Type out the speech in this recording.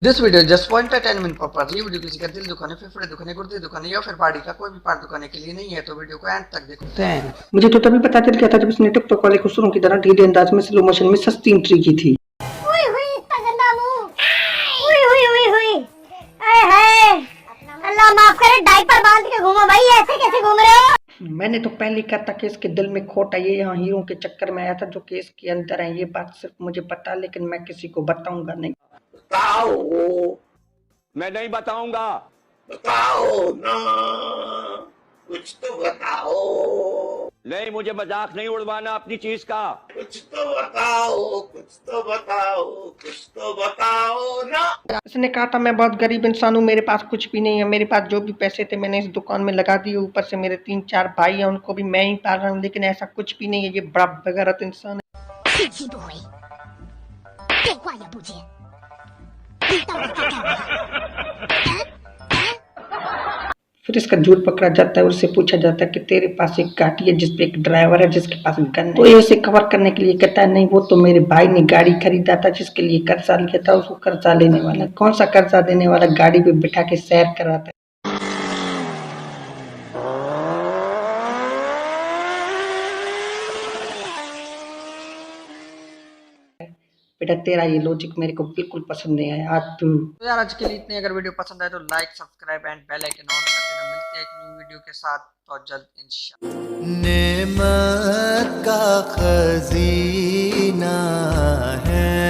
This video just for entertainment purpose. ये video किसी का दिल दुखाने, फेफड़े दुखाने, गुर्दे दुखाने या फिर बॉडी का कोई भी पार्ट दुखाने के लिए नहीं है, तो वीडियो को एंड तक देखते हैं। मुझे तो तभी पता चल गया था जब उसने टिकटॉक वाले खुसरों की तरह ढीले अंदाज में स्लो मोशन में सस्ती एंट्री की थी। हुई हुई इतना गंदा मुंह, हुई हुई हुई हुई, आए हाय, अल्लाह माफ करे, डायपर बांध के घूमो भाई, ऐसे कैसे घूम रहे हो? मैंने तो पहले कहा था कि इसके दिल में खोट है, ये यहाँ हीरो के चक्कर में आया था जो केस के अंदर है। ये बात सिर्फ मुझे पता, लेकिन मैं किसी को बताऊंगा नहीं। बताओ। मैं नहीं बताऊंगा। बताओ ना, कुछ तो बताओ, नहीं, मुझे मजाक नहीं उड़वाना अपनी चीज का। कुछ तो बताओ, कुछ तो बताओ, कुछ तो बताओ ना। इसने कहा था मैं बहुत गरीब इंसान हूँ, मेरे पास कुछ भी नहीं है, मेरे पास जो भी पैसे थे मैंने इस दुकान में लगा दिए, ऊपर से मेरे 3-4 भाई हैं, उनको भी मैं ही पाल रहा हूँ, लेकिन ऐसा कुछ भी नहीं है। ये बड़ा बेगैरत इंसान है। 脾气不回，电话也不接，你到底在干嘛？ फिर इसका झूठ पकड़ा जाता है और उससे पूछा जाता है कि तेरे पास एक गाड़ी है जिसपे एक ड्राइवर है जिसके पास गन है। तो ये उसे कवर करने के लिए कहता है नहीं, वो तो मेरे भाई ने गाड़ी खरीदा था जिसके लिए कर्जा लिया था, उसको कर्जा लेने वाला। कौन सा कर्जा देने वाला? गाड़ी पे बिठा के सैर कराता है। बेटा तेरा ये लॉजिक मेरे को बिल्कुल पसंद नहीं आया। आज तू तो यार आज के लिए इतने। अगर वीडियो पसंद आए तो like, subscribe and bell icon on कर देना। मिलते हैं एक न्यू वीडियो के साथ तो जल्द इंशाल्लाह। नेमत का खजीना है।